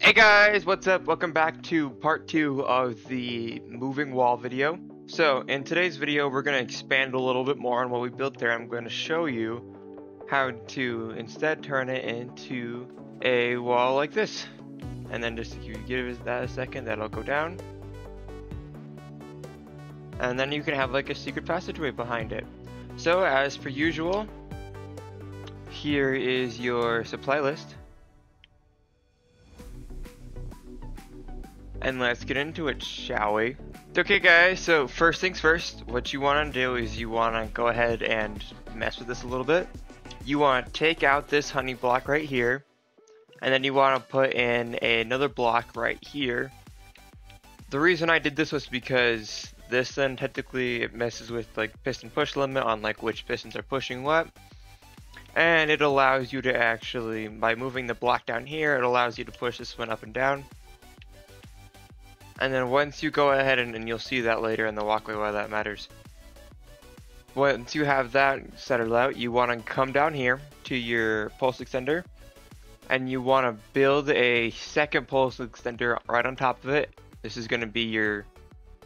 Hey guys, what's up? Welcome back to part 2 of the moving wall video. So in today's video we're going to expand a little bit more on what we built there. I'm going to show you how to instead turn it into a wall like this. And then just if you give that a second, that'll go down. And then you can have like a secret passageway behind it. So as per usual, here is your supply list. And let's get into it, shall we? Okay guys, so first things first, what you want to do is you want to go ahead and mess with this a little bit. You want to take out this honey block right here, and then you want to put in another block right here. The reason I did this was because this then technically it messes with like piston push limit on like which pistons are pushing what. And it allows you to actually, by moving the block down here, it allows you to push this one up and down. And then once you go ahead and you'll see that later in the walkway why that matters. Once you have that settled out, you want to come down here to your pulse extender. And you want to build a second pulse extender right on top of it. This is going to be your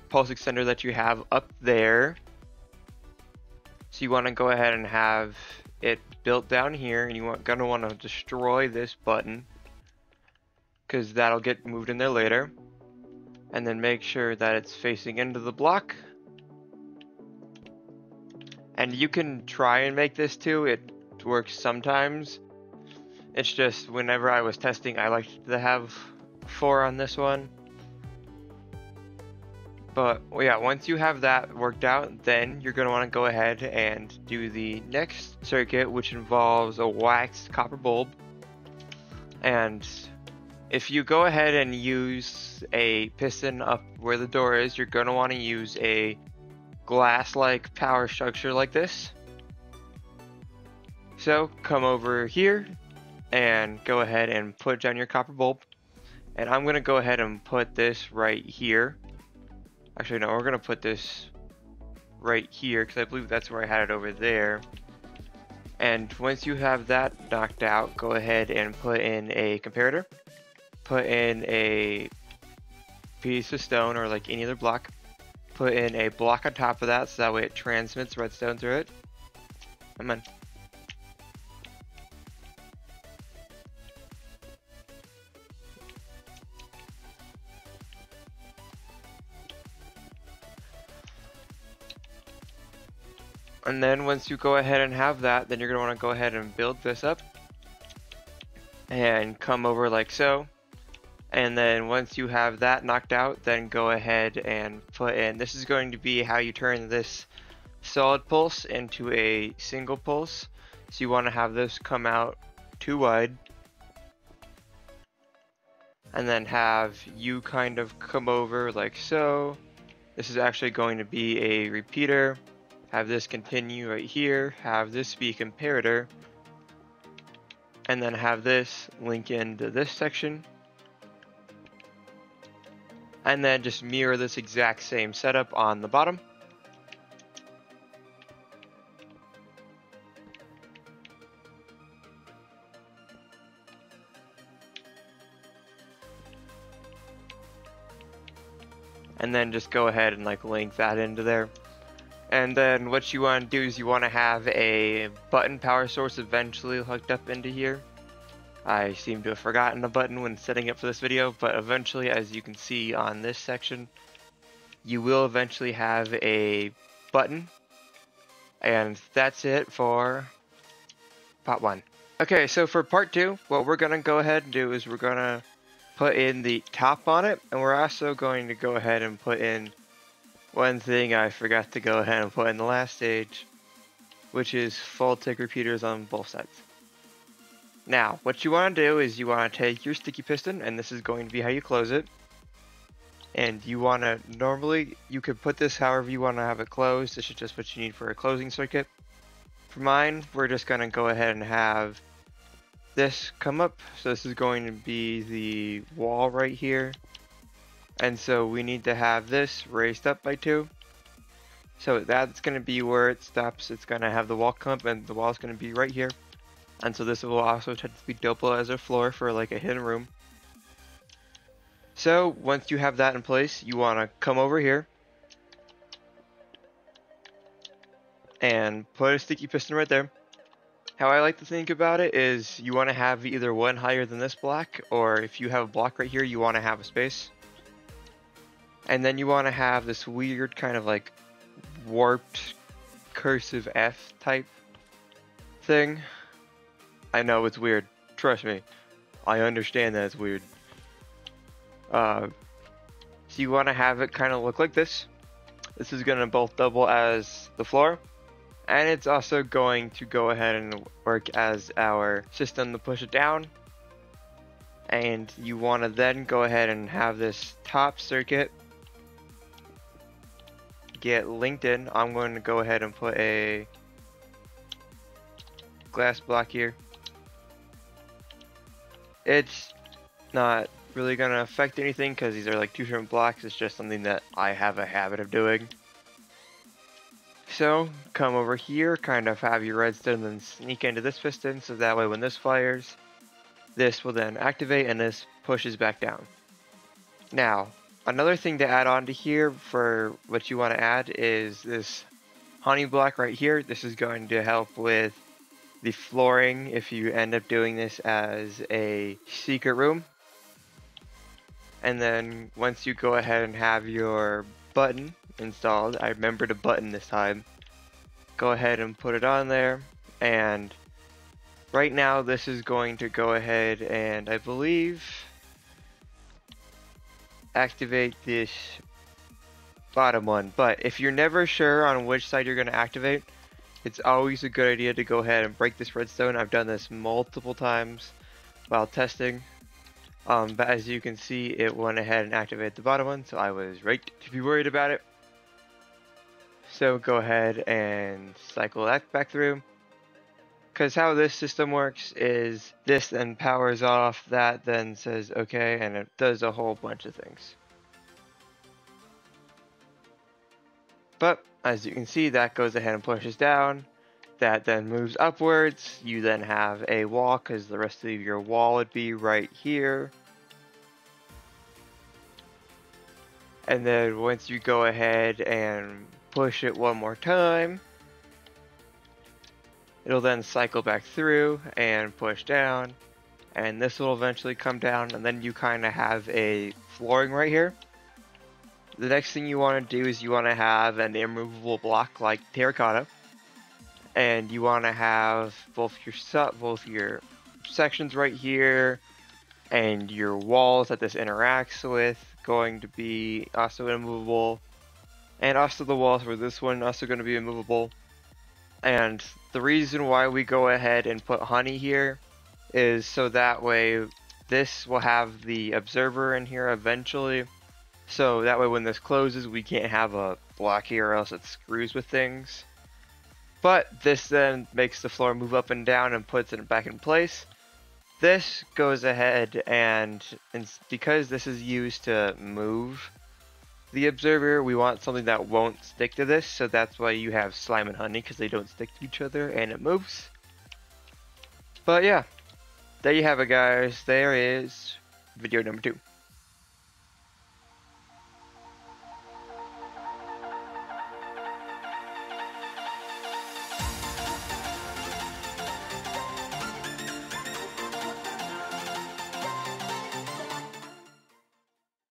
pulse extender that you have up there. So you want to go ahead and have it built down here. And you're going to want to destroy this button, because that'll get moved in there later. And then make sure that it's facing into the block. And you can try and make this too, it works sometimes. It's just whenever I was testing, I liked to have 4 on this one. But well, yeah, once you have that worked out, then you're going to want to go ahead and do the next circuit, which involves a waxed copper bulb. And if you go ahead and use a piston up where the door is, you're going to want to use a glass-like power structure like this. So come over here and go ahead and put down your copper bulb. And I'm going to go ahead and put this right here. Actually, no, we're going to put this right here because I believe that's where I had it over there. And once you have that knocked out, go ahead and put in a comparator. Put in a piece of stone or like any other block. Put in a block on top of that so that way it transmits redstone through it. Come on. And then once you go ahead and have that, then you're going to want to go ahead and build this up. And come over like so. And then once you have that knocked out, then go ahead and put in, this is going to be how you turn this solid pulse into a single pulse. So you want to have this come out 2 wide. And then have you kind of come over like so. This is actually going to be a repeater. Have this continue right here. Have this be a comparator. And then have this link into this section. And then just mirror this exact same setup on the bottom. And then just go ahead and like link that into there. And then what you want to do is you want to have a button power source eventually hooked up into here. I seem to have forgotten a button when setting it for this video, but eventually, as you can see on this section, you will eventually have a button. And that's it for part 1. Okay, so for part 2, what we're going to go ahead and do is we're going to put in the top on it, and we're also going to go ahead and put in one thing I forgot to go ahead and put in the last stage, which is full tick repeaters on both sides. Now, what you want to do is you want to take your sticky piston, and this is going to be how you close it. And you want to, normally, you could put this however you want to have it closed. This is just what you need for a closing circuit. For mine, we're just going to go ahead and have this come up. So this is going to be the wall right here. And so we need to have this raised up by 2. So that's going to be where it stops. It's going to have the wall come up, and the wall is going to be right here. And so this will also technically double as a floor for like a hidden room. So once you have that in place, you want to come over here and put a sticky piston right there. How I like to think about it is you want to have either one higher than this block, or if you have a block right here, you want to have a space. And then you want to have this weird kind of like warped cursive F type thing. I know it's weird. Trust me. I understand that it's weird. So you want to have it kind of look like this. This is going to both double as the floor, and it's also going to go ahead and work as our system to push it down. And you want to then go ahead and have this top circuit get linked in. I'm going to go ahead and put a glass block here. It's not really going to affect anything because these are like two different blocks. It's just something that I have a habit of doing. So come over here, kind of have your redstone, then sneak into this piston, so that way when this fires, this will then activate and this pushes back down. Now, another thing to add on to here for what you want to add is this honey block right here. This is going to help with the flooring if you end up doing this as a secret room. And then once you go ahead and have your button installed, I remembered a button this time, go ahead and put it on there. And right now this is going to go ahead and I believe activate this bottom one. But if you're never sure on which side you're going to activate, it's always a good idea to go ahead and break this redstone. I've done this multiple times while testing. But as you can see, it went ahead and activated the bottom one, so I was right to be worried about it. So go ahead and cycle that back through. Because how this system works is this then powers off, that then says okay, and it does a whole bunch of things. But as you can see, that goes ahead and pushes down. That then moves upwards. You then have a wall because the rest of your wall would be right here. And then once you go ahead and push it one more time, it'll then cycle back through and push down. And this will eventually come down, and then you kind of have a flooring right here. The next thing you want to do is you want to have an immovable block like terracotta. And you want to have both your sections right here and your walls that this interacts with going to be also immovable, and also the walls for this one also going to be immovable. And the reason why we go ahead and put honey here is so that way this will have the observer in here eventually, so that way when this closes we can't have a block here or else it screws with things. But this then makes the floor move up and down and puts it back in place. This goes ahead and because this is used to move the observer, we want something that won't stick to this, so that's why you have slime and honey, because they don't stick to each other and it moves. But yeah, there you have it guys, there is video number 2.